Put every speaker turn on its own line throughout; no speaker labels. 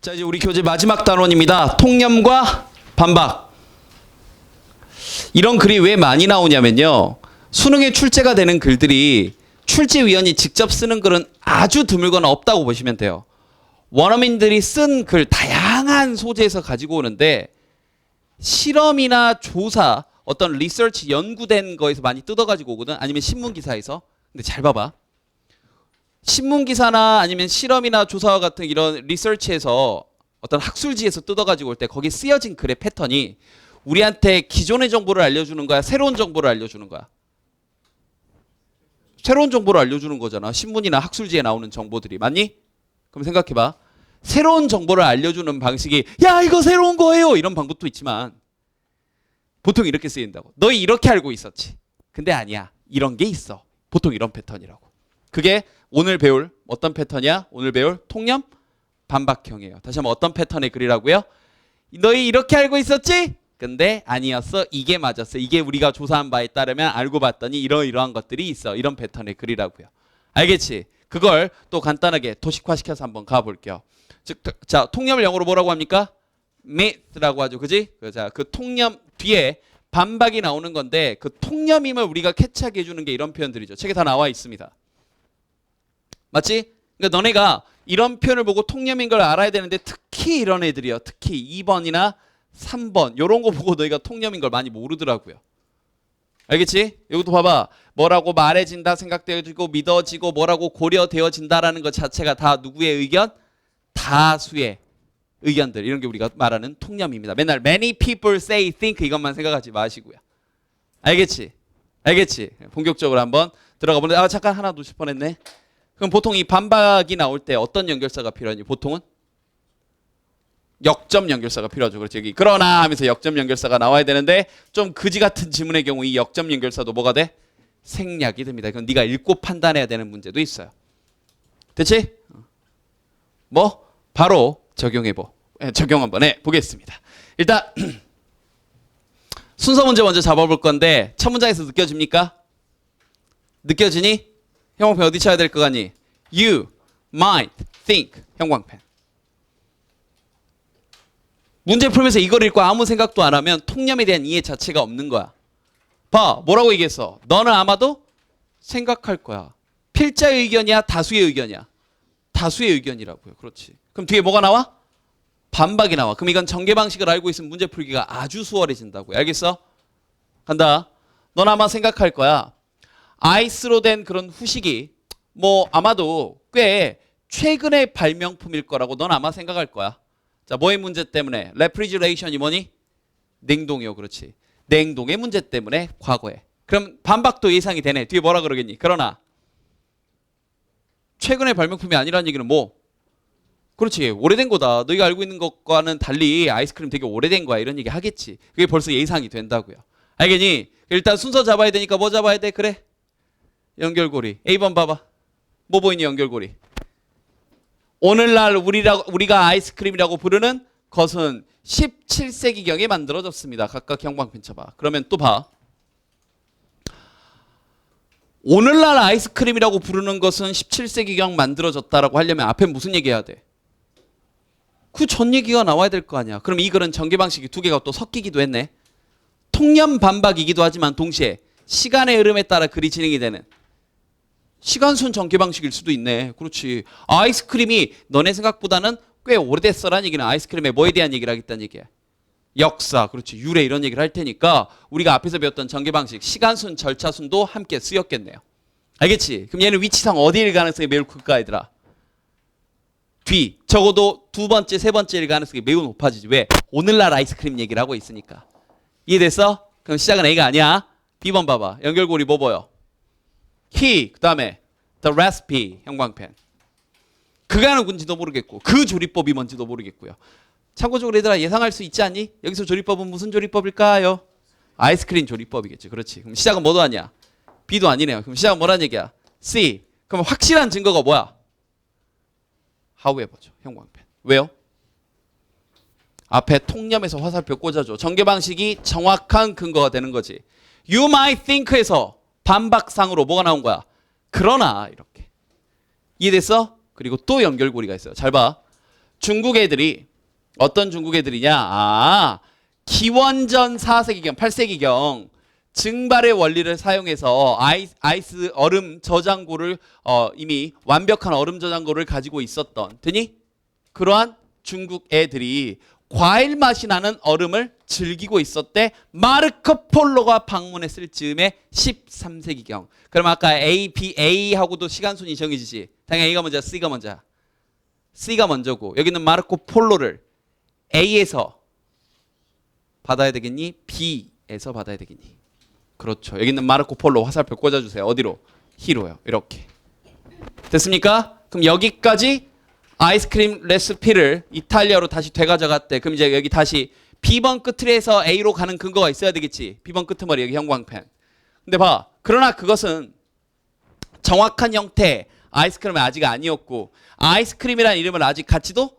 자, 이제 우리 교재 마지막 단원입니다. 통념과 반박. 이런 글이 왜 많이 나오냐면요. 수능에 출제가 되는 글들이 출제위원이 직접 쓰는 글은 아주 드물거나 없다고 보시면 돼요. 원어민들이 쓴 글 다양한 소재에서 가지고 오는데 실험이나 조사, 어떤 리서치 연구된 거에서 많이 뜯어가지고 오거든. 아니면 신문기사에서. 근데 잘 봐봐. 신문기사나 아니면 실험이나 조사와 같은 이런 리서치에서 어떤 학술지에서 뜯어가지고 올 때 거기 쓰여진 글의 패턴이 우리한테 기존의 정보를 알려주는 거야? 새로운 정보를 알려주는 거야? 새로운 정보를 알려주는 거잖아. 신문이나 학술지에 나오는 정보들이. 맞니? 그럼 생각해봐. 새로운 정보를 알려주는 방식이 야 이거 새로운 거예요 이런 방법도 있지만 보통 이렇게 쓰인다고. 너희 이렇게 알고 있었지. 근데 아니야. 이런 게 있어. 보통 이런 패턴이라고. 그게 오늘 배울 어떤 패턴이야? 오늘 배울 통념 반박형이에요. 다시 한번 어떤 패턴의 글이라고요? 너희 이렇게 알고 있었지? 근데 아니었어. 이게 맞았어. 이게 우리가 조사한 바에 따르면 알고 봤더니 이러이러한 것들이 있어. 이런 패턴의 글이라고요. 알겠지? 그걸 또 간단하게 도식화시켜서 한번 가볼게요. 즉, 자, 통념을 영어로 뭐라고 합니까? myth라고 하죠. 그지? 자, 그 통념 뒤에 반박이 나오는 건데 그 통념임을 우리가 캐치하게 해주는 게 이런 표현들이죠. 책에 다 나와 있습니다. 맞지? 그러니까 너네가 이런 표현을 보고 통념인 걸 알아야 되는데 특히 이런 애들이요. 특히 2번이나 3번 이런 거 보고 너희가 통념인 걸 많이 모르더라고요. 알겠지? 여기도 봐봐. 뭐라고 말해진다 생각되어지고 믿어지고 뭐라고 고려되어진다라는 것 자체가 다 누구의 의견? 다수의 의견들. 이런 게 우리가 말하는 통념입니다. 맨날 many people say think 이것만 생각하지 마시고요. 알겠지? 알겠지? 본격적으로 한번 들어가 보는데 잠깐 하나 놓칠 뻔했네. 그럼 보통 이 반박이 나올 때 어떤 연결사가 필요하니? 보통은 역점 연결사가 필요하죠. 그렇지? 여기 그러나 하면서 역점 연결사가 나와야 되는데 좀 그지 같은 지문의 경우 이 역점 연결사도 뭐가 돼? 생략이 됩니다. 그건 네가 읽고 판단해야 되는 문제도 있어요. 됐지? 뭐 바로 적용 한번 해보겠습니다. 일단 순서 문제 먼저 잡아볼 건데 첫 문장에서 느껴집니까? 느껴지니? 형광펜 어디 쳐야 될 것 같니? You might think 형광펜. 문제 풀면서 이걸 읽고 아무 생각도 안 하면 통념에 대한 이해 자체가 없는 거야. 봐, 뭐라고 얘기했어? 너는 아마도 생각할 거야. 필자의 의견이야? 다수의 의견이야? 다수의 의견이라고요. 그렇지. 그럼 뒤에 뭐가 나와? 반박이 나와. 그럼 이건 전개 방식을 알고 있으면 문제 풀기가 아주 수월해진다고요. 알겠어? 간다. 넌 아마 생각할 거야. 아이스로 된 그런 후식이 뭐 아마도 꽤 최근의 발명품일 거라고 넌 아마 생각할 거야. 자, 뭐의 문제 때문에? 레프리지레이션이 뭐니? 냉동이요. 그렇지. 냉동의 문제 때문에 과거에. 그럼 반박도 예상이 되네. 뒤에 뭐라 그러겠니? 그러나 최근의 발명품이 아니라는 얘기는 뭐? 그렇지. 오래된 거다. 너희가 알고 있는 것과는 달리 아이스크림 되게 오래된 거야. 이런 얘기 하겠지. 그게 벌써 예상이 된다고요. 알겠니? 일단 순서 잡아야 되니까 뭐 잡아야 돼? 그래. 연결고리. A번 봐봐. 뭐 보이니 연결고리? 오늘날 우리가 아이스크림이라고 부르는 것은 17세기경에 만들어졌습니다. 각각 형광펜 쳐봐. 그러면 또 봐. 오늘날 아이스크림이라고 부르는 것은 17세기경 만들어졌다라고 하려면 앞에 무슨 얘기해야 돼? 그 전 얘기가 나와야 될 거 아니야. 그럼 이 글은 전개 방식이 두 개가 또 섞이기도 했네. 통념 반박이기도 하지만 동시에 시간의 흐름에 따라 글이 진행이 되는 시간순 전개 방식일 수도 있네. 그렇지. 아이스크림이 너네 생각보다는 꽤 오래됐어라는 얘기는 아이스크림의 뭐에 대한 얘기를 하겠다는 얘기야. 역사, 그렇지. 유래 이런 얘기를 할 테니까 우리가 앞에서 배웠던 전개 방식, 시간순, 절차순도 함께 쓰였겠네요. 알겠지? 그럼 얘는 위치상 어디일 가능성이 매우 클까 얘들아? 뒤. 적어도 두 번째, 세 번째일 가능성이 매우 높아지지. 왜? 오늘날 아이스크림 얘기를 하고 있으니까. 이해됐어? 그럼 시작은 A가 아니야. B번 봐봐. 연결고리 뭐 보여? He, 그 다음에 the recipe, 형광펜. 그가 누군지도 모르겠고 그 조리법이 뭔지도 모르겠고요. 참고적으로 얘들아 예상할 수 있지 않니? 여기서 조리법은 무슨 조리법일까요? 아이스크림 조리법이겠지. 그렇지. 그럼 시작은 뭐도 아니야? B도 아니네요. 그럼 시작은 뭐란 얘기야? C. 그럼 확실한 증거가 뭐야? however죠. 형광펜. 왜요? 앞에 통념에서 화살표 꽂아줘. 전개 방식이 정확한 근거가 되는 거지. You might think에서 반박상으로 뭐가 나온 거야? 그러나 이렇게. 이해됐어? 그리고 또 연결고리가 있어요. 잘 봐. 중국 애들이 어떤 중국 애들이냐? 아, 기원전 4세기경, 8세기경 증발의 원리를 사용해서 아이스 얼음 저장고를 이미 완벽한 얼음 저장고를 가지고 있었던 되니 그러한 중국 애들이 과일 맛이 나는 얼음을 즐기고 있었대. 마르코 폴로가 방문했을 즈음에 13세기경. 그럼 아까 A, B, A하고도 시간순위 정해지지. 당연히 A가 먼저야, C가 먼저야. C가 먼저고 여기는 마르코 폴로를 A에서 받아야 되겠니? B에서 받아야 되겠니? 그렇죠. 여기는 마르코 폴로 화살표 꽂아주세요. 어디로? H로요. 이렇게. 됐습니까? 그럼 여기까지 아이스크림 레시피를 이탈리아로 다시 되가져갔대. 그럼 이제 여기 다시 B번 끝을에서 A로 가는 근거가 있어야 되겠지. B번 끄트머리 여기 형광펜. 근데 봐. 그러나 그것은 정확한 형태 아이스크림이 아직 아니었고 아이스크림이라는 이름을 아직 갖지도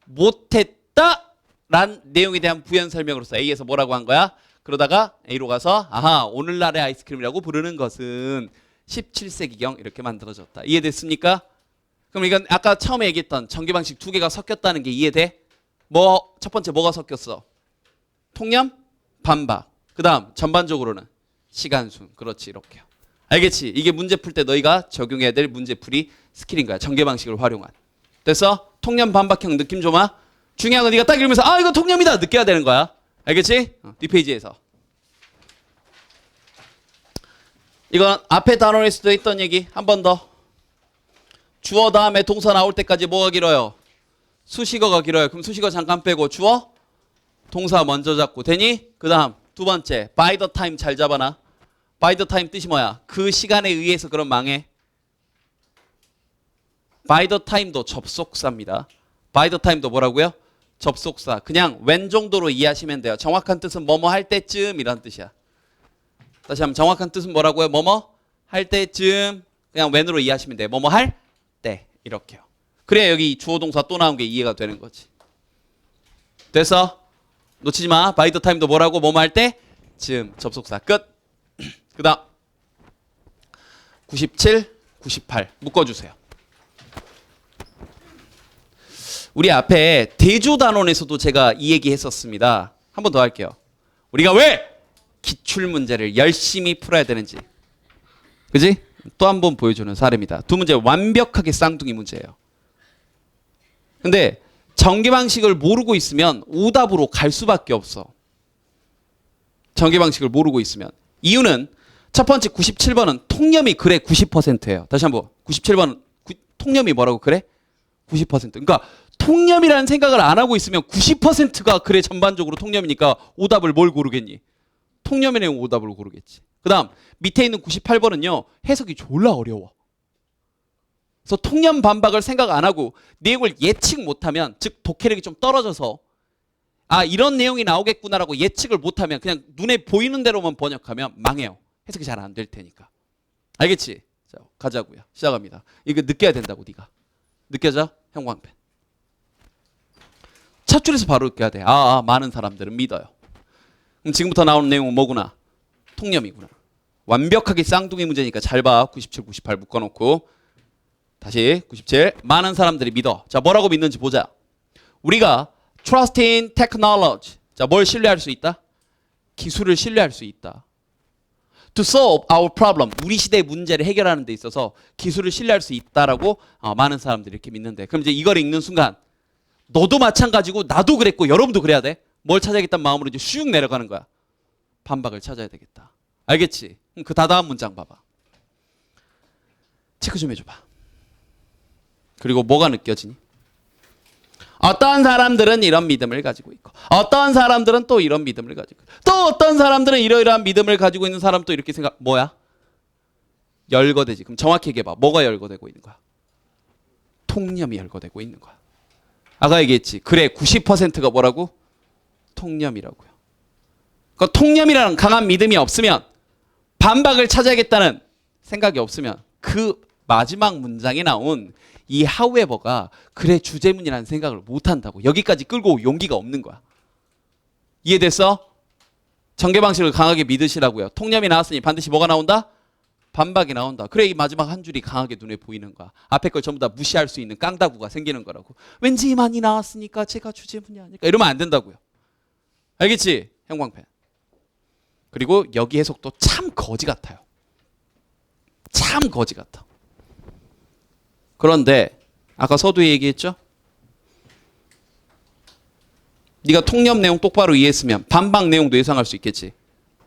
못했다라는 내용에 대한 부연 설명으로서 A에서 뭐라고 한 거야? 그러다가 A로 가서 아하 오늘날의 아이스크림이라고 부르는 것은 17세기경 이렇게 만들어졌다. 이해됐습니까? 그럼 이건 아까 처음에 얘기했던 전개 방식 두 개가 섞였다는 게 이해돼? 뭐 첫 번째 뭐가 섞였어? 통념, 반박. 그다음 전반적으로는 시간순. 그렇지 이렇게요. 알겠지? 이게 문제 풀 때 너희가 적용해야 될 문제풀이 스킬인 거야. 전개 방식을 활용한. 됐어? 통념 반박형 느낌 좀 와? 중요한 건 네가 딱 읽으면서 아 이거 통념이다 느껴야 되는 거야. 알겠지? 뒷페이지에서. 이건 앞에 단원에서도 했던 얘기 한 번 더. 주어 다음에 동사 나올 때까지 뭐가 길어요? 수식어가 길어요. 그럼 수식어 잠깐 빼고 주어 동사 먼저 잡고 되니? 그 다음 두 번째 by the time 잘 잡아놔. by the time 뜻이 뭐야? 그 시간에 의해서 그럼 망해. by the time도 접속사입니다. by the time도 뭐라고요? 접속사. 그냥 when 정도로 이해하시면 돼요. 정확한 뜻은 뭐뭐 할 때쯤 이란 뜻이야. 다시 한번 정확한 뜻은 뭐라고요? 뭐뭐 할 때쯤 그냥 when으로 이해하시면 돼요. 뭐뭐 할 때 이렇게요. 그래야 여기 주어 동사 또 나온 게 이해가 되는 거지. 됐어? 놓치지 마. by the time도 뭐라고? 뭐뭐 할 때쯤 접속사 끝. 그 다음 97, 98 묶어주세요. 우리 앞에 대조단원에서도 제가 이 얘기 했었습니다. 한 번 더 할게요. 우리가 왜 기출문제를 열심히 풀어야 되는지. 그지? 또 한 번 보여주는 사례입니다. 두 문제 완벽하게 쌍둥이 문제예요. 근데 전개 방식을 모르고 있으면 오답으로 갈 수밖에 없어. 전개 방식을 모르고 있으면. 이유는 첫 번째 97번은 통념이 그래 90%예요. 다시 한번 97번은 통념이 뭐라고 그래? 90%. 그러니까 통념이라는 생각을 안 하고 있으면 90%가 그래 전반적으로 통념이니까 오답을 뭘 고르겠니? 통념의 내용 오답을 고르겠지. 그 다음 밑에 있는 98번은요. 해석이 졸라 어려워. 그래서 통념 반박을 생각 안 하고 내용을 예측 못하면 즉 독해력이 좀 떨어져서 아 이런 내용이 나오겠구나라고 예측을 못하면 그냥 눈에 보이는 대로만 번역하면 망해요. 해석이 잘 안 될 테니까. 알겠지? 자 가자고요. 시작합니다. 이거 느껴야 된다고 네가. 느껴져? 형광펜. 첫 줄에서 바로 느껴야 돼. 많은 사람들은 믿어요. 그럼 지금부터 나오는 내용은 뭐구나? 통념이구나. 완벽하게 쌍둥이 문제니까 잘 봐. 97, 98 묶어놓고 다시 97. 많은 사람들이 믿어. 자 뭐라고 믿는지 보자. 우리가 trust in technology. 자 뭘 신뢰할 수 있다? 기술을 신뢰할 수 있다. To solve our problem. 우리 시대의 문제를 해결하는 데 있어서 기술을 신뢰할 수 있다라고 많은 사람들이 이렇게 믿는데 그럼 이제 이걸 읽는 순간 너도 마찬가지고 나도 그랬고 여러분도 그래야 돼. 뭘 찾아야겠다는 마음으로 이제 슉 내려가는 거야. 반박을 찾아야 되겠다. 알겠지? 그 다다음 문장 봐봐. 체크 좀 해줘봐. 그리고 뭐가 느껴지니? 어떤 사람들은 이런 믿음을 가지고 있고 어떤 사람들은 또 이런 믿음을 가지고 있고 또 어떤 사람들은 이러이러한 믿음을 가지고 있는 사람 또 이렇게 생각 뭐야? 열거되지. 그럼 정확히 얘기해봐. 뭐가 열거되고 있는 거야? 통념이 열거되고 있는 거야. 아까 얘기했지. 그래 90%가 뭐라고? 통념이라고요. 그 통념이라는 강한 믿음이 없으면 반박을 찾아야겠다는 생각이 없으면 그 마지막 문장에 나온 이 however가 그래 주제문이라는 생각을 못한다고. 여기까지 끌고 올 용기가 없는 거야. 이해됐어? 전개 방식을 강하게 믿으시라고요. 통념이 나왔으니 반드시 뭐가 나온다? 반박이 나온다. 그래 이 마지막 한 줄이 강하게 눈에 보이는 거야. 앞에 걸 전부 다 무시할 수 있는 깡다구가 생기는 거라고. 왠지 많이 나왔으니까 제가 주제문이 아닐까. 이러면 안 된다고요. 알겠지? 형광펜. 그리고 여기 해석도 참 거지 같아요. 참 거지 같아. 그런데 아까 서두에 얘기했죠? 네가 통념 내용 똑바로 이해했으면 반박 내용도 예상할 수 있겠지.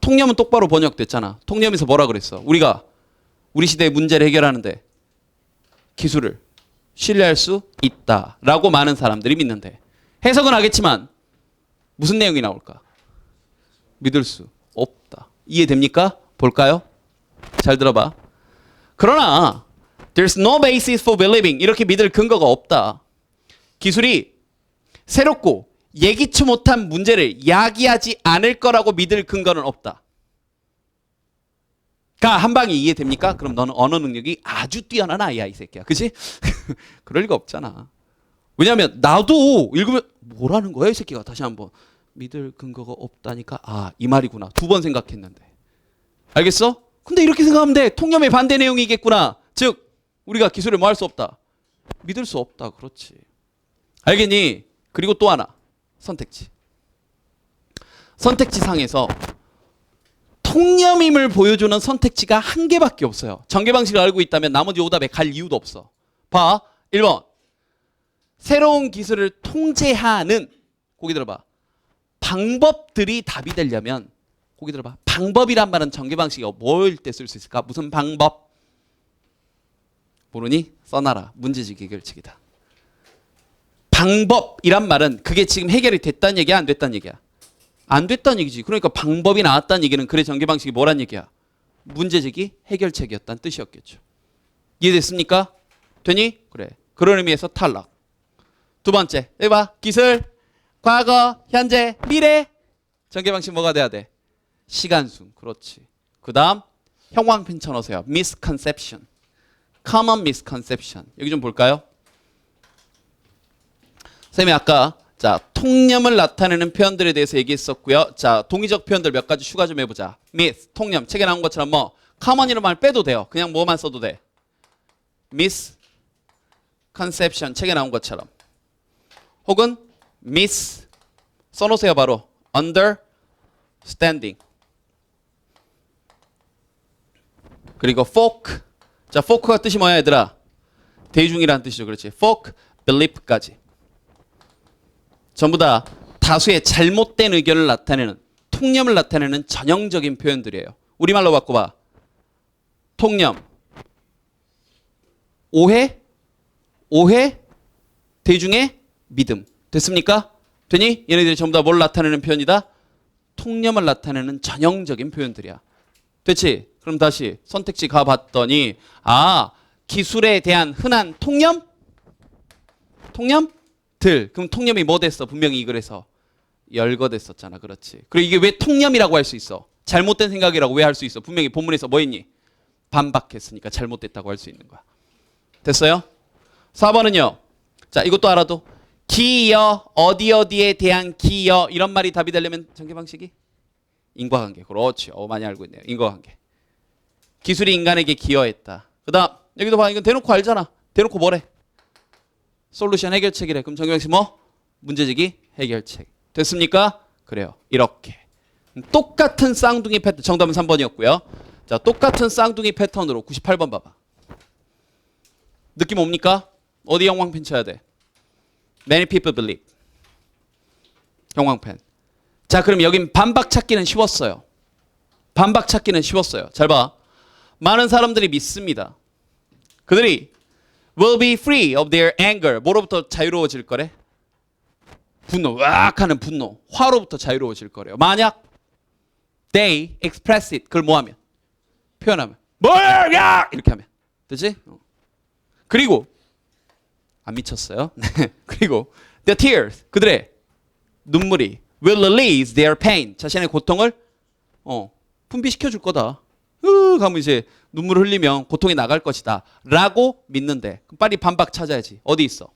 통념은 똑바로 번역됐잖아. 통념에서 뭐라 그랬어? 우리가 우리 시대의 문제를 해결하는데 기술을 신뢰할 수 있다라고 많은 사람들이 믿는데 해석은 하겠지만 무슨 내용이 나올까? 믿을 수 없다. 이해됩니까? 볼까요? 잘 들어봐. 그러나 there's no basis for believing. 이렇게 믿을 근거가 없다. 기술이 새롭고 예기치 못한 문제를 야기하지 않을 거라고 믿을 근거는 없다. 가 한 방에 이해됩니까? 그럼 너는 언어 능력이 아주 뛰어난 아이야, 이 새끼야. 그치? 그럴 리가 없잖아. 왜냐하면 나도 읽으면 뭐라는 거야, 이 새끼가. 다시 한번. 믿을 근거가 없다니까. 아, 이 말이구나. 2번 생각했는데. 알겠어? 근데 이렇게 생각하면 돼. 통념의 반대 내용이겠구나. 즉 우리가 기술을 뭐 할 수 없다. 믿을 수 없다. 그렇지. 알겠니? 그리고 또 하나. 선택지. 선택지 상에서 통념임을 보여주는 선택지가 한 개밖에 없어요. 전개 방식을 알고 있다면 나머지 오답에 갈 이유도 없어. 봐. 1번. 새로운 기술을 통제하는, 고기 들어봐, 방법들이 답이 되려면, 고기 들어봐, 방법이란 말은 전개 방식이 뭘 때 쓸 수 있을까? 무슨 방법? 모르니? 써놔라. 문제지기 해결책이다. 방법이란 말은 그게 지금 해결이 됐다는 얘기야, 안 됐다는 얘기야? 안 됐다는 얘기지. 그러니까 방법이 나왔다는 얘기는 그래 전개 방식이 뭐란 얘기야? 문제제기 해결책이었다는 뜻이었겠죠. 이해됐습니까? 되니? 그래. 그런 의미에서 탈락. 두 번째. 여기 봐. 기술, 과거, 현재, 미래. 전개 방식 뭐가 돼야 돼? 시간순. 그렇지. 그 다음 형광펜 쳐놓으세요. misconception. common misconception. 여기 좀 볼까요? 선생님이 아까 자 통념을 나타내는 표현들에 대해서 얘기했었고요. 자 동의적 표현들 몇 가지 추가 좀 해보자. myth, 통념, 책에 나온 것처럼 뭐 common이라는 말 빼도 돼요. 그냥 뭐만 써도 돼. misconception, 책에 나온 것처럼. 혹은 miss, 써놓으세요 바로. understanding. 그리고 folk. 자 folk가 뜻이 뭐야 얘들아? 대중이라는 뜻이죠. 그렇지. folk, belief까지. 전부 다 다수의 잘못된 의견을 나타내는, 통념을 나타내는 전형적인 표현들이에요. 우리말로 바꿔봐. 통념, 오해, 대중의 믿음. 됐습니까? 되니? 얘네들이 전부 다 뭘 나타내는 표현이다? 통념을 나타내는 전형적인 표현들이야. 됐지? 그럼 다시 선택지 가봤더니 아, 기술에 대한 흔한 통념? 그럼 통념이 뭐 됐어? 분명히 이글에서 열거됐었잖아. 그렇지. 그리고 이게 왜 통념이라고 할 수 있어? 잘못된 생각이라고 왜 할 수 있어? 분명히 본문에서 뭐 했니? 반박했으니까 잘못됐다고 할 수 있는 거야. 됐어요? 4번은요. 자 이것도 알아도 기여, 어디에 대한 기여, 이런 말이 답이 되려면 전개 방식이 인과관계. 그렇지. 많이 알고 있네요. 인과관계. 기술이 인간에게 기여했다. 그 다음 여기도 봐. 이건 대놓고 알잖아. 대놓고 뭐래? 솔루션 해결책이래. 그럼 전개 방식 뭐? 문제제기 해결책. 됐습니까? 그래요. 이렇게. 똑같은 쌍둥이 패턴. 정답은 3번이었고요. 자, 똑같은 쌍둥이 패턴으로 98번 봐봐. 느낌 옵니까? 어디 형광펜 쳐야 돼? Many people believe. 형광펜. 자, 그럼 여긴 반박 찾기는 쉬웠어요. 반박 찾기는 쉬웠어요. 잘 봐. 많은 사람들이 믿습니다. 그들이 will be free of their anger. 뭐로부터 자유로워질 거래? 분노, 으악 하는 분노, 화로부터 자유로워질 거래요. 만약 they express it. 그걸 뭐 하면? 표현하면. 뭐야! 이렇게 하면. 되지? 그리고 안 미쳤어요. 그리고 the tears. 그들의 눈물이 will release their pain. 자신의 고통을 분비시켜 줄 거다. 가면 이제 눈물을 흘리면 고통이 나갈 것이다 라고 믿는데 그럼 빨리 반박 찾아야지. 어디 있어?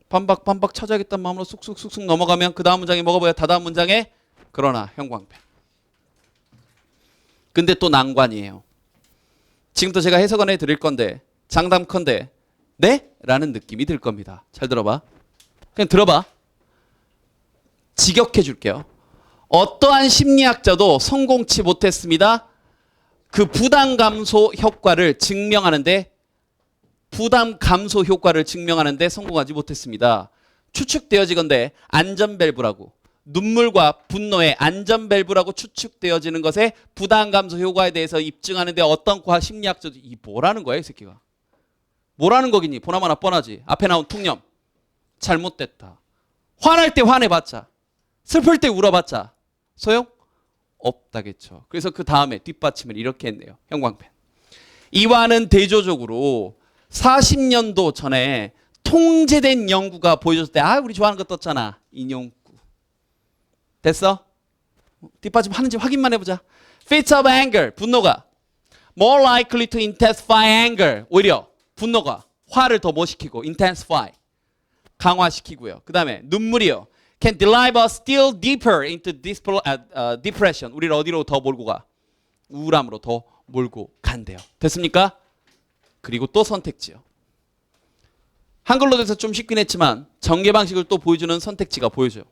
반박 찾아야겠다는 마음으로 쑥쑥 넘어가면 그 다음 문장에 뭐가 보여? 다다음 문장에 그러나 형광펜. 근데 또 난관이에요. 지금부터 제가 해석은 해드릴 건데 장담컨대 네? 라는 느낌이 들 겁니다. 잘 들어봐. 그냥 들어봐. 직역해 줄게요. 어떠한 심리학자도 성공치 못했습니다. 그 부담 감소 효과를 증명하는데 성공하지 못했습니다. 추측되어지건데 안전 밸브라고 눈물과 분노의 안전 밸브라고 추측되어지는 것에 부담 감소 효과에 대해서 입증하는데 어떤 과학 심리학자도 이 뭐라는 거야 이 새끼가. 뭐라는 거겠니? 보나마나 뻔하지. 앞에 나온 통념. 잘못됐다. 화날 때 화내봤자 슬플 때 울어봤자 소용 없다겠죠. 그래서 그 다음에 뒷받침을 이렇게 했네요. 형광펜. 이와는 대조적으로 40년도 전에 통제된 연구가 보여줬을 때 우리 좋아하는 거 떴잖아. 인용구. 됐어? 뒷받침 하는지 확인만 해보자. Fits of anger. 분노가 more likely to intensify anger. 오히려 분노가 화를 더 뭐 시키고 intensify. 강화시키고요. 그 다음에 눈물이요. Can drive us still deeper into depression. 우리를 어디로 더 몰고 가? 우울함으로 더 몰고 간대요. 됐습니까? 그리고 또 선택지요. 한글로 돼서 좀 쉽긴 했지만 전개 방식을 또 보여주는 선택지가 보여줘요.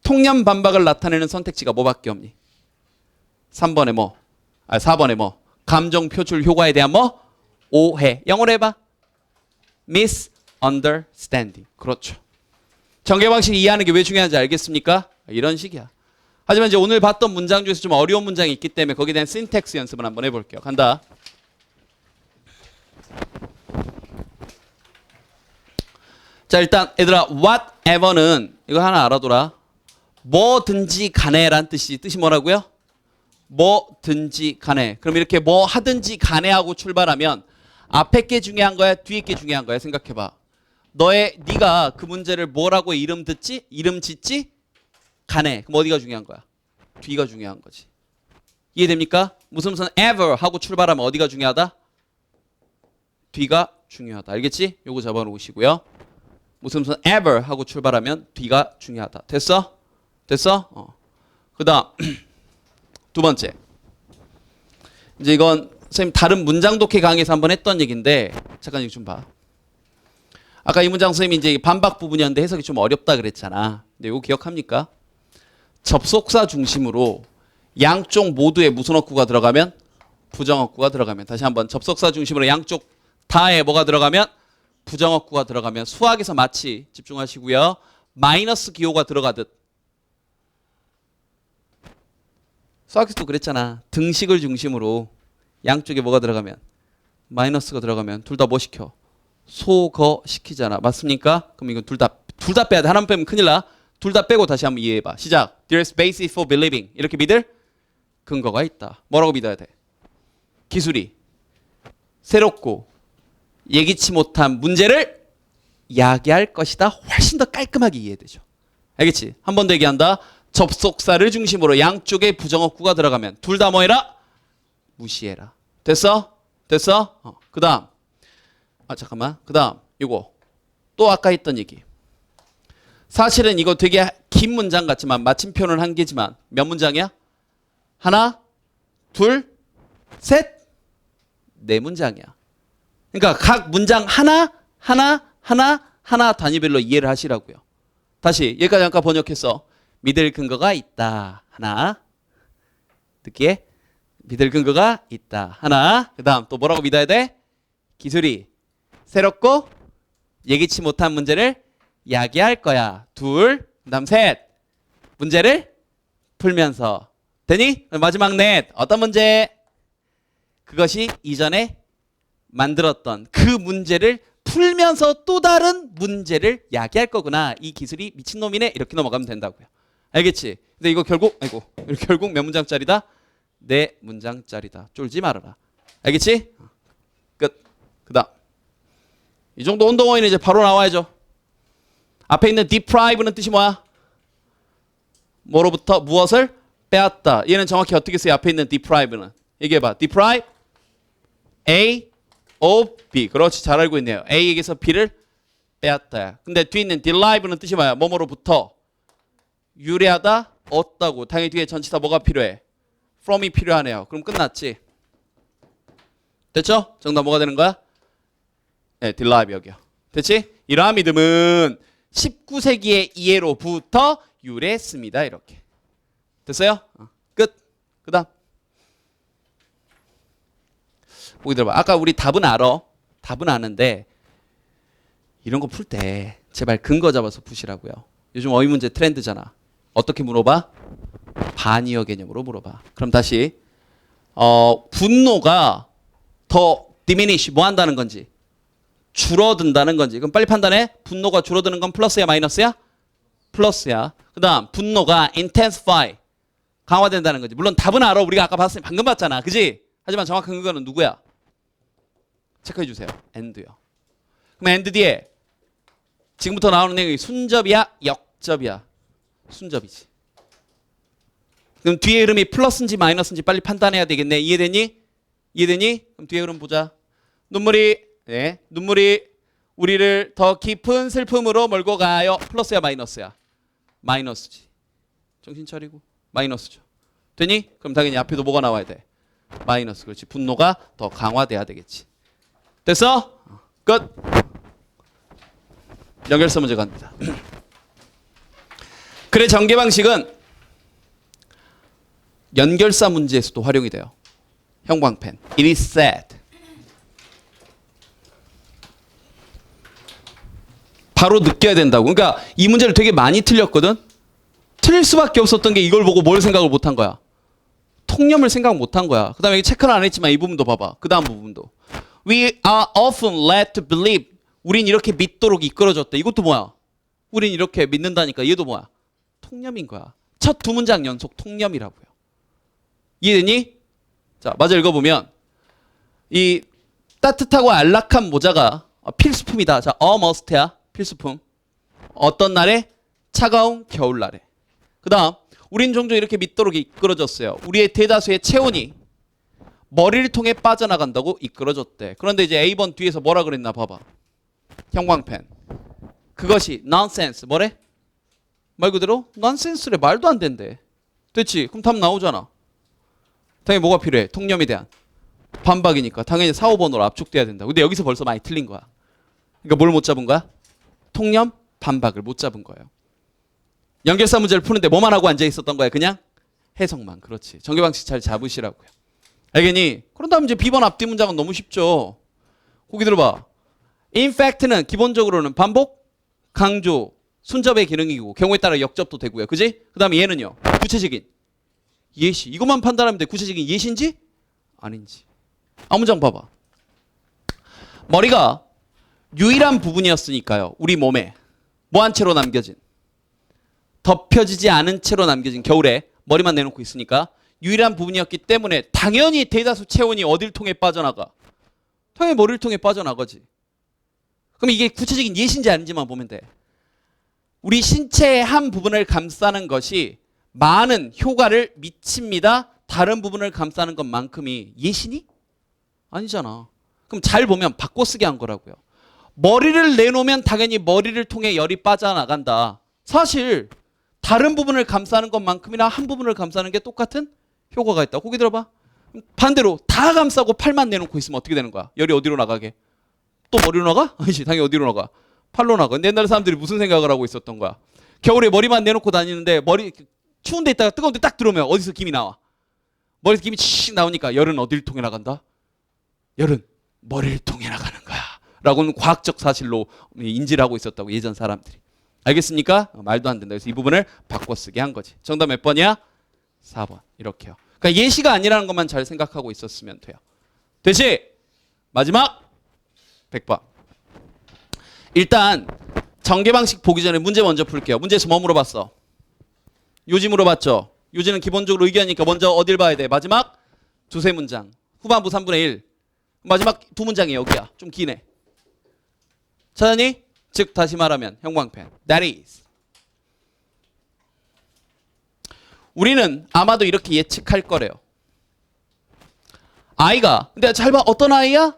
통념 반박을 나타내는 선택지가 뭐밖에 없니? 4번에 뭐? 감정 표출 효과에 대한 뭐? 오해. 영어로 해봐. misunderstanding. 그렇죠. 전개 방식 이해하는 게 왜 중요한지 알겠습니까? 이런 식이야. 하지만 이제 오늘 봤던 문장 중에서 좀 어려운 문장이 있기 때문에 거기에 대한 신텍스 연습을 한번 해볼게요. 간다. 자, 일단 얘들아 whatever는 이거 하나 알아둬라. 뭐든지 간에란 뜻이 뭐라고요? 뭐든지 간에. 그럼 이렇게 뭐 하든지 간에 하고 출발하면 앞에 게 중요한 거야? 뒤에 게 중요한 거야? 생각해봐. 네가 그 문제를 뭐라고 이름 짓지? 간에. 그럼 어디가 중요한 거야? 뒤가 중요한 거지. 이해됩니까? 무슨 ever 하고 출발하면 어디가 중요하다? 뒤가 중요하다. 알겠지? 요거 잡아놓으시고요. 무슨 ever 하고 출발하면 뒤가 중요하다. 됐어? 그 다음 두 번째. 이제 이건 선생님 다른 문장 독해 강의에서 한번 했던 얘기인데 잠깐 이거 좀 봐. 아까 이 문장 선생님이 이제 반박 부분이었는데 해석이 좀 어렵다 그랬잖아. 근데 이거 기억합니까? 접속사 중심으로 양쪽 모두에 무슨 어구가 들어가면? 부정어구가 들어가면. 다시 한번 접속사 중심으로 양쪽 다에 뭐가 들어가면? 부정어구가 들어가면. 수학에서 마치 집중하시고요. 마이너스 기호가 들어가듯. 수학에서도 그랬잖아. 등식을 중심으로 양쪽에 뭐가 들어가면? 마이너스가 들어가면 둘 다 뭐 시켜? 소거시키잖아. 맞습니까? 그럼 이건 둘 다 빼야 돼. 하나만 빼면 큰일 나. 둘 다 빼고 다시 한번 이해해봐. 시작. There's basis for believing. 이렇게 믿을 근거가 있다. 뭐라고 믿어야 돼? 기술이 새롭고 예기치 못한 문제를 야기할 것이다. 훨씬 더 깔끔하게 이해되죠. 알겠지? 한 번 더 얘기한다. 접속사를 중심으로 양쪽에 부정어구가 들어가면 둘 다 뭐해라? 무시해라. 됐어? 그 다음. 잠깐만. 그 다음 이거 또 아까 했던 얘기. 사실은 이거 되게 긴 문장 같지만 마침표는 한 개지만 몇 문장이야? 하나, 둘, 셋, 네 문장이야. 그러니까 각 문장 하나 단위별로 이해를 하시라고요. 다시 여기까지 잠깐 번역했어. 믿을 근거가 있다. 하나. 듣기에 믿을 근거가 있다. 하나. 그 다음 또 뭐라고 믿어야 돼? 기술이 새롭고 예기치 못한 문제를 야기할 거야. 둘. 그 다음 셋. 문제를 풀면서. 되니? 마지막 넷. 어떤 문제? 그것이 이전에 만들었던 그 문제를 풀면서 또 다른 문제를 야기할 거구나. 이 기술이 미친놈이네. 이렇게 넘어가면 된다고요. 알겠지? 근데 이거 결국 몇 문장짜리다? 4문장짜리다. 쫄지 말아라. 알겠지? 끝. 그 다음 이 정도 온동어에는 이제 바로 나와야죠. 앞에 있는 deprive는 뜻이 뭐야? 뭐로부터 무엇을 빼앗다. 얘는 정확히 어떻게 써요? 앞에 있는 deprive는. 얘기해봐. deprive A of B. 그렇지. 잘 알고 있네요. A에게서 B를 빼앗다. 근데 뒤에 있는 derive는 뜻이 뭐야? 뭐뭐로부터 유래하다, 얻다고. 당연히 뒤에 전치사 뭐가 필요해? from이 필요하네요. 그럼 끝났지. 됐죠? 정답 뭐가 되는 거야? 네, 딜라이브 여기요. 됐지? 이러한 믿음은 19세기의 이해로부터 유래했습니다. 이렇게. 됐어요? 끝. 그 다음. 보기 들어봐. 아까 우리 답은 알아. 답은 아는데 이런 거 풀 때 제발 근거 잡아서 푸시라고요. 요즘 어휘 문제 트렌드잖아. 어떻게 물어봐? 반의어 개념으로 물어봐. 그럼 다시 분노가 더 diminish 뭐 한다는 건지 줄어든다는 건지. 그럼 빨리 판단해. 분노가 줄어드는 건 플러스야 마이너스야? 플러스야. 그 다음 분노가 intensify 강화된다는 건지. 물론 답은 알아. 우리가 아까 봤으니 방금 봤잖아. 그지? 하지만 정확한 근거는 누구야? 체크해 주세요. and요. 그럼 and 뒤에 지금부터 나오는 내용이 순접이야? 역접이야? 순접이지. 그럼 뒤에 흐름이 플러스인지 마이너스인지 빨리 판단해야 되겠네. 이해되니? 이해되니? 그럼 뒤에 흐름 보자. 눈물이 우리를 더 깊은 슬픔으로 몰고 가요. 플러스야 마이너스야? 마이너스지. 정신 차리고 마이너스죠. 되니? 그럼 당연히 앞에도 뭐가 나와야 돼? 마이너스. 그렇지. 분노가 더 강화돼야 되겠지. 됐어? 끝. 연결사 문제 갑니다. 그래 전개 방식은 연결사 문제에서도 활용이 돼요. 형광펜. It is said. 바로 느껴야 된다고. 그러니까 이 문제를 되게 많이 틀렸거든. 틀릴 수밖에 없었던 게 이걸 보고 뭘 생각을 못한 거야. 통념을 생각 못한 거야. 그 다음에 체크는 안 했지만 이 부분도 봐봐. 그 다음 부분도. We are often led to believe. 우린 이렇게 믿도록 이끌어졌다. 이것도 뭐야? 우린 이렇게 믿는다니까. 얘도 뭐야? 통념인 거야. 첫 두 문장 연속 통념이라고요. 이해되니? 자, 마저 읽어보면 이 따뜻하고 안락한 모자가 필수품이다. 자, a must야. 필수품. 어떤 날에? 차가운 겨울날에. 그 다음 우린 종종 이렇게 믿도록 이끌어졌어요. 우리의 대다수의 체온이 머리를 통해 빠져나간다고 이끌어졌대. 그런데 이제 A번 뒤에서 뭐라 그랬나 봐봐. 형광펜. 그것이 nonsense. 뭐래? 말 그대로 nonsense래. 말도 안 된대. 됐지? 그럼 답 나오잖아. 당연히 뭐가 필요해? 통념에 대한 반박이니까 당연히 4, 5번으로 압축돼야 된다. 근데 여기서 벌써 많이 틀린 거야. 그러니까 뭘 못 잡은 거야? 통념, 반박을 못 잡은 거예요. 연결사 문제를 푸는데 뭐만 하고 앉아 있었던 거야? 그냥 해석만. 그렇지. 전개 방식 잘 잡으시라고요. 알겠니? 그런 다음 이제 B번 앞뒤 문장은 너무 쉽죠. 거기 들어봐. In fact는 기본적으로는 반복, 강조, 순접의 기능이고 경우에 따라 역접도 되고요. 그지? 그 다음에 얘는요. 구체적인 예시. 이것만 판단하면 돼. 구체적인 예시인지 아닌지. 아무 문장 봐봐. 머리가 유일한 부분이었으니까요. 우리 몸에 뭐한 채로 남겨진 덮여지지 않은 채로 남겨진 겨울에 머리만 내놓고 있으니까 유일한 부분이었기 때문에 당연히 대다수 체온이 어딜 통해 빠져나가? 당연히 머리를 통해 빠져나가지. 그럼 이게 구체적인 예시인지 아닌지만 보면 돼. 우리 신체의 한 부분을 감싸는 것이 많은 효과를 미칩니다. 다른 부분을 감싸는 것만큼이 예시니? 아니잖아. 그럼 잘 보면 바꿔쓰기 한 거라고요. 머리를 내놓으면 당연히 머리를 통해 열이 빠져나간다. 사실 다른 부분을 감싸는 것만큼이나 한 부분을 감싸는 게 똑같은 효과가 있다. 거기 들어봐. 반대로 다 감싸고 팔만 내놓고 있으면 어떻게 되는 거야? 열이 어디로 나가게? 또 머리로 나가? 아니지. 당연히 어디로 나가? 팔로 나가. 근데 옛날에 사람들이 무슨 생각을 하고 있었던 거야? 겨울에 머리만 내놓고 다니는데 머리 추운 데 있다가 뜨거운 데 딱 들어오면 어디서 김이 나와? 머리에서 김이 칙 나오니까 열은 어디를 통해 나간다? 열은 머리를 통해 나가는 거야. 라고는 과학적 사실로 인지를 하고 있었다고 예전 사람들이. 알겠습니까? 말도 안 된다. 그래서 이 부분을 바꿔쓰기 한 거지. 정답 몇 번이야? 4번. 이렇게요. 그러니까 예시가 아니라는 것만 잘 생각하고 있었으면 돼요. 되지? 마지막 100번. 일단 전개 방식 보기 전에 문제 먼저 풀게요. 문제에서 뭐 물어봤어? 요지 물어봤죠? 요지는 기본적으로 의견이니까 먼저 어딜 봐야 돼? 마지막 두세 문장. 후반부 3분의 1. 마지막 두 문장이 여기야. 좀 기네. 찾았니? 즉 다시 말하면 형광펜. That is. 우리는 아마도 이렇게 예측할 거래요. 아이가 근데 잘 봐. 어떤 아이야?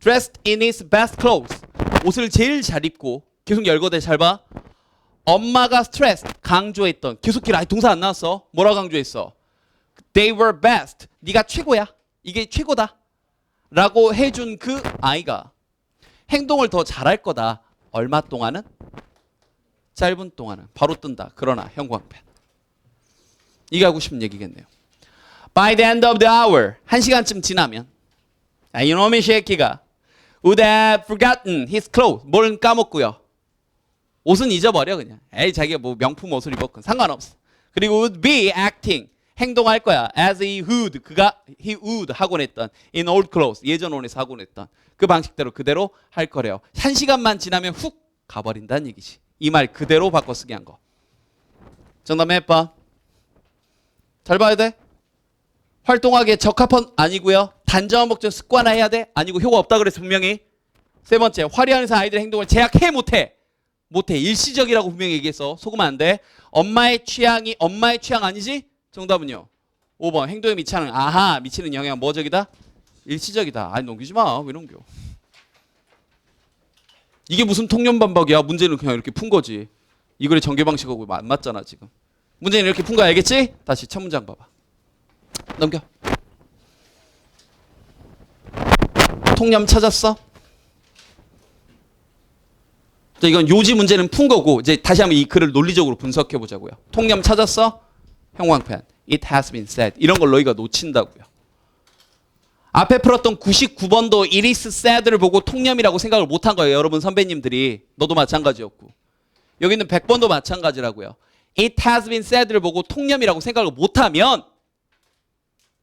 Dressed in his best clothes. 옷을 제일 잘 입고 계속 열거돼. 잘 봐. 엄마가 stressed 강조했던 계속해라. 아니 동사 안 나왔어. 뭐라 강조했어? They were best. 네가 최고야. 이게 최고다. 라고 해준 그 아이가 행동을 더 잘할 거다. 얼마 동안은? 짧은 동안은. 바로 뜬다. 그러나 형광펜. 이게 하고 싶은 얘기겠네요. By the end of the hour. 1시간쯤 지나면 이놈의 새끼가 would have forgotten his clothes. 뭘 까먹고요. 옷은 잊어버려 그냥. 에이 자기가 뭐 명품 옷을 입었건 상관없어. 그리고 would be acting. 행동할 거야. As he would. he would 하곤 했던 in old clothes. 예전 옷에서 하곤 했던 그 방식대로 그대로 할 거래요. 1시간만 지나면 훅 가버린다는 얘기지. 이 말 그대로 바꿔 쓰기 한 거. 정답 몇 번? 잘 봐야 돼. 활동하기에 적합한 아니고요. 단정한 목적 습관화해야 돼. 아니고 효과 없다 그랬어 분명히. 세 번째 화려한 의사 아이들의 행동을 제약해 못해. 못해. 일시적이라고 분명히 얘기했어. 속으면 안 돼. 엄마의 취향 아니지? 정답은요. 5번 행동에 미치는 영향 뭐적이다? 일시적이다. 아니 넘기지 마. 왜 넘겨? 이게 무슨 통념 반박이야. 문제는 그냥 이렇게 푼 거지. 이 글의 전개 방식하고 안 맞잖아 지금. 문제는 이렇게 푼 거 알겠지? 다시 첫 문장 봐봐. 넘겨. 통념 찾았어? 자, 이건 요지 문제는 푼 거고 이제 다시 한번 이 글을 논리적으로 분석해 보자고요. 통념 찾았어? 형광펜. It has been said. 이런 걸 너희가 놓친다고요. 앞에 풀었던 99번도 it is said를 보고 통념이라고 생각을 못한 거예요. 여러분 선배님들이. 너도 마찬가지였고. 여기 있는 100번도 마찬가지라고요. It has been said를 보고 통념이라고 생각을 못하면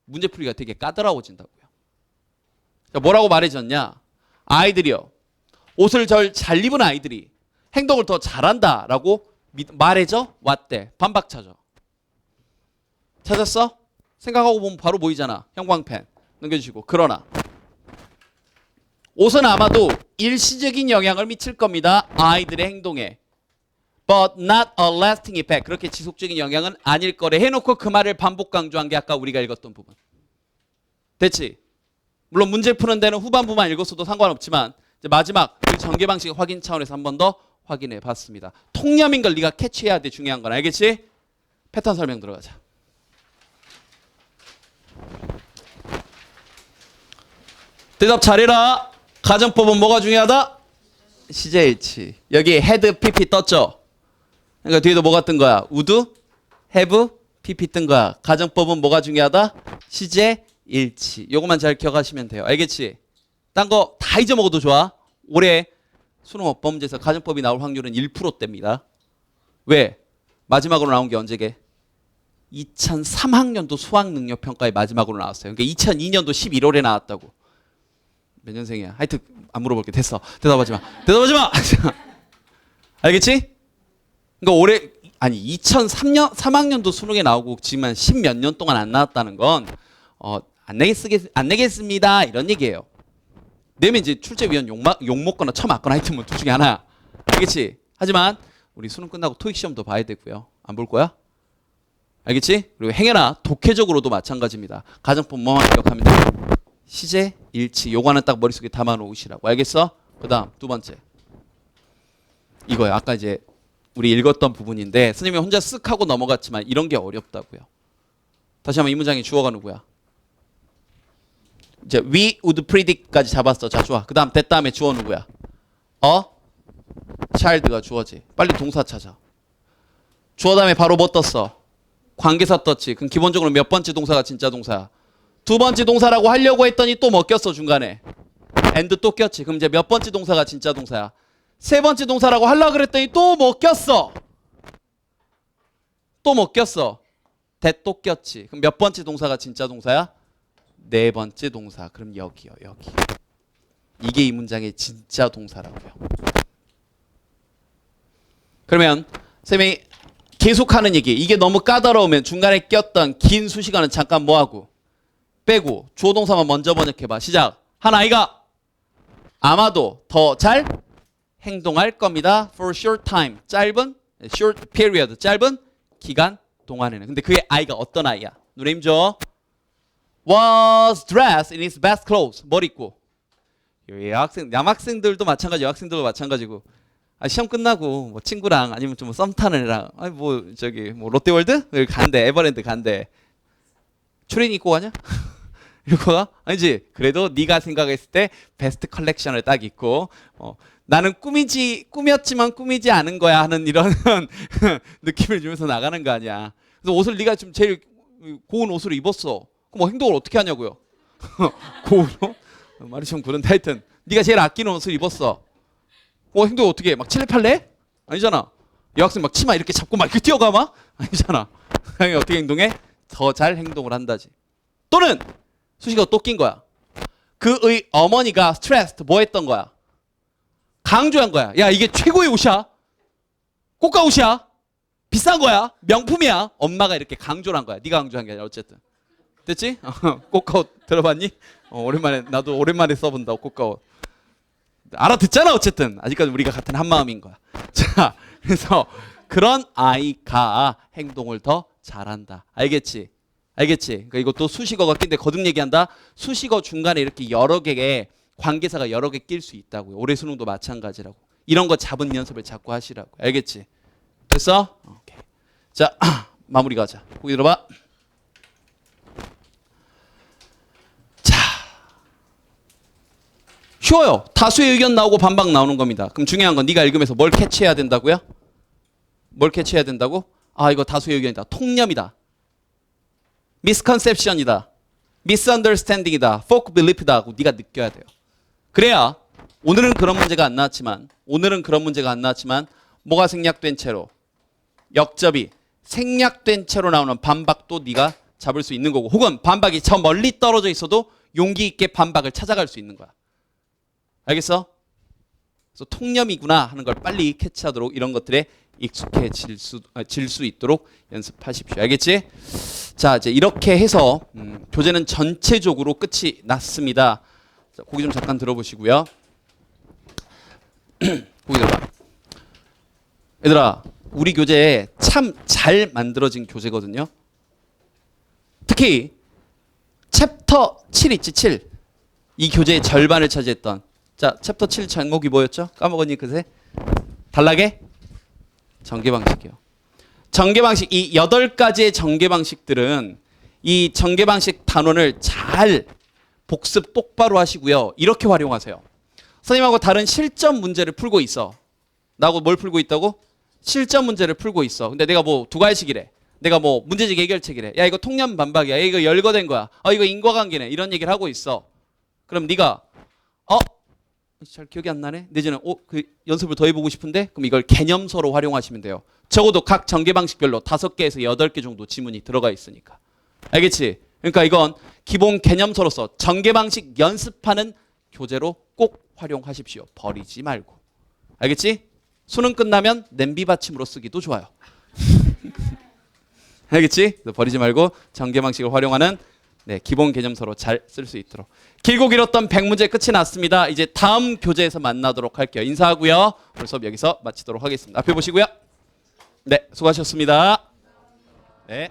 문제 풀이가 되게 까다로워진다고요. 자, 뭐라고 말해줬냐? 아이들이요. 옷을 잘 입은 아이들이 행동을 더 잘한다라고 말해줘? 왔대. 반박 찾아. 찾았어? 생각하고 보면 바로 보이잖아. 형광펜. 넘겨주시고. 그러나 옷은 아마도 일시적인 영향을 미칠 겁니다. 아이들의 행동에. But not a lasting effect. 그렇게 지속적인 영향은 아닐 거래 해놓고 그 말을 반복 강조한 게 아까 우리가 읽었던 부분. 됐지? 물론 문제 푸는 데는 후반부만 읽었어도 상관없지만 이제 마지막 그 전개 방식 확인 차원에서 한 번 더 확인해 봤습니다. 통념인 걸 네가 캐치해야 돼. 중요한 건 알겠지? 패턴 설명 들어가자. 대답 잘해라. 가정법은 뭐가 중요하다? 시제일치. 여기 헤드 PP 떴죠? 그러니까 뒤에도 뭐가 뜬 거야? would, have, PP 뜬 거야. 가정법은 뭐가 중요하다? 시제일치. 요것만 잘 기억하시면 돼요. 알겠지? 딴 거 다 잊어먹어도 좋아. 올해 수능 어법문제에서 가정법이 나올 확률은 1%대입니다. 왜? 마지막으로 나온 게 언제게? 2003학년도 수학능력평가에 마지막으로 나왔어요. 그러니까 2002년도 11월에 나왔다고. 몇 년생이야? 하여튼 안 물어볼게. 됐어. 대답하지 마. 대답하지 마. 알겠지? 그러니까 올해 2003학년도 수능에 나오고 지금 한 10몇 년 동안 안 나왔다는 건 안 내겠습니다. 이런 얘기예요. 내면 이제 출제위원 욕 먹거나 처맞거나 하여튼 뭐 둘 중에 하나야. 알겠지? 하지만 우리 수능 끝나고 토익 시험도 봐야 되고요. 안 볼 거야? 알겠지? 그리고 행여나 독해적으로도 마찬가지입니다. 가정법 뭐만 기억하면 돼? 시제, 일치. 요거는 딱 머릿속에 담아놓으시라고. 알겠어? 그 다음 두 번째. 이거요. 아까 이제 우리 읽었던 부분인데 선생님이 혼자 쓱 하고 넘어갔지만 이런 게 어렵다고요. 다시 한번 이 문장의 주어가 누구야? 이제 we would predict까지 잡았어. 자, 좋아. 그 다음 that 다음에 주어 누구야? child가 주어지. 빨리 동사 찾아. 주어 다음에 바로 뭐 떴어? 관계사 떴지. 그럼 기본적으로 몇 번째 동사가 진짜 동사야? 두 번째 동사라고 하려고 했더니 또 뭐 꼈어 중간에? and 또 꼈지. 그럼 이제 몇 번째 동사가 진짜 동사야? 세 번째 동사라고 하려고 그랬더니 또 뭐 꼈어? 또 뭐 꼈어? that 또 꼈지. 그럼 몇 번째 동사가 진짜 동사야? 네 번째 동사. 그럼 여기요. 여기. 이게 이 문장의 진짜 동사라고요. 그러면 쌤이 계속하는 얘기. 이게 너무 까다로우면 중간에 꼈던 긴 수식어는 잠깐 뭐하고? 빼고 주어 동사만 먼저 번역해봐. 시작. 한 아이가 아마도 더 잘 행동할 겁니다. For short time. 짧은 short period. 짧은 기간 동안에는. 근데 그의 아이가 어떤 아이야? 눈에 힘줘. Was dressed in his best clothes. 뭘 입고? 남학생들도 마찬가지, 여학생들도 마찬가지고. 시험 끝나고 뭐 친구랑 아니면 좀 썸 타는 애랑 뭐 저기 뭐 롯데월드 간대, 에버랜드 간대. 추리닝 입고 가냐? 이러고 가? 아니지. 그래도 네가 생각했을 때 베스트 컬렉션을 딱 입고 나는 꾸몄지만 꾸미지 않은 거야 하는 이런 느낌을 주면서 나가는 거 아니야. 그래서 옷을 네가 좀 제일 고운 옷을 입었어. 그럼 뭐 행동을 어떻게 하냐고요? 고우로? 말이 좀 그런데 하여튼 네가 제일 아끼는 옷을 입었어. 행동 어떻게 해? 막 칠레팔레? 아니잖아. 여학생 막 치마 이렇게 잡고 막 이렇게 뛰어가 막? 아니잖아. 어떻게 행동해? 더 잘 행동을 한다지. 또는 수식어가 또 낀 거야. 그의 어머니가 스트레스드 뭐 했던 거야? 강조한 거야. 야 이게 최고의 옷이야. 고가 옷이야. 비싼 거야. 명품이야. 엄마가 이렇게 강조를 한 거야. 네가 강조한 게 아니라 어쨌든. 됐지? 고가 옷 들어봤니? 오랜만에 나도 오랜만에 써본다. 고가 옷. 알아듣잖아 어쨌든. 아직까지 우리가 같은 한 마음인 거야. 자, 그래서 그런 아이가 행동을 더 잘한다. 알겠지? 알겠지? 그러니까 이것도 수식어가 낀데 거듭 얘기한다. 수식어 중간에 이렇게 여러 개의 관계사가 여러 개 낄 수 있다고요. 올해 수능도 마찬가지라고. 이런 거 잡은 연습을 자꾸 하시라고. 알겠지? 됐어? 오케이. 자, 마무리 가자. 보기 들어봐. 자, 쉬워요. 다수의 의견 나오고 반박 나오는 겁니다. 그럼 중요한 건 네가 읽으면서 뭘 캐치해야 된다고요? 뭘 캐치해야 된다고? 아, 이거 다수의 의견이다. 통념이다. 미스컨셉션이다. 미스언더스탠딩이다. 포크 빌리프다 하고 네가 느껴야 돼요. 그래야 오늘은 그런 문제가 안 나왔지만 뭐가 생략된 채로 역접이 생략된 채로 나오는 반박도 네가 잡을 수 있는 거고 혹은 반박이 저 멀리 떨어져 있어도 용기 있게 반박을 찾아갈 수 있는 거야. 알겠어? 그래서 통념이구나 하는 걸 빨리 캐치하도록 이런 것들에 익숙해질 수 있도록 연습하십시오. 알겠지? 자, 이제 이렇게 해서 교재는 전체적으로 끝이 났습니다. 자, 고기 좀 잠깐 들어보시고요. 고기 들어봐. 얘들아, 우리 교재 참 잘 만들어진 교재거든요. 특히 챕터 7 있지, 7. 이 교재의 절반을 차지했던 자, 챕터 7 제목이 뭐였죠? 까먹었니 그새? 단락의 전개방식이요. 전개방식, 이 8가지의 전개방식들은 이 전개방식 단원을 잘 복습 똑바로 하시고요. 이렇게 활용하세요. 선생님하고 다른 실전 문제를 풀고 있어. 나하고 뭘 풀고 있다고? 실전 문제를 풀고 있어. 근데 내가 뭐 두 가지씩이래. 내가 뭐 문제집 해결책이래. 야 이거 통념 반박이야. 야, 이거 열거된 거야. 이거 인과관계네. 이런 얘기를 하고 있어. 그럼 네가 잘 기억이 안 나네. 내지는 그 연습을 더 해보고 싶은데 그럼 이걸 개념서로 활용하시면 돼요. 적어도 각 전개 방식별로 5개에서 8개 정도 지문이 들어가 있으니까. 알겠지? 그러니까 이건 기본 개념서로서 전개 방식 연습하는 교재로 꼭 활용하십시오. 버리지 말고. 알겠지? 수능 끝나면 냄비 받침으로 쓰기도 좋아요. 알겠지? 버리지 말고 전개 방식을 활용하는 기본 개념서로 잘 쓸 수 있도록. 길고 길었던 100문제 끝이 났습니다. 이제 다음 교재에서 만나도록 할게요. 인사하고요. 오늘 수업 여기서 마치도록 하겠습니다. 앞에 보시고요. 네, 수고하셨습니다. 네.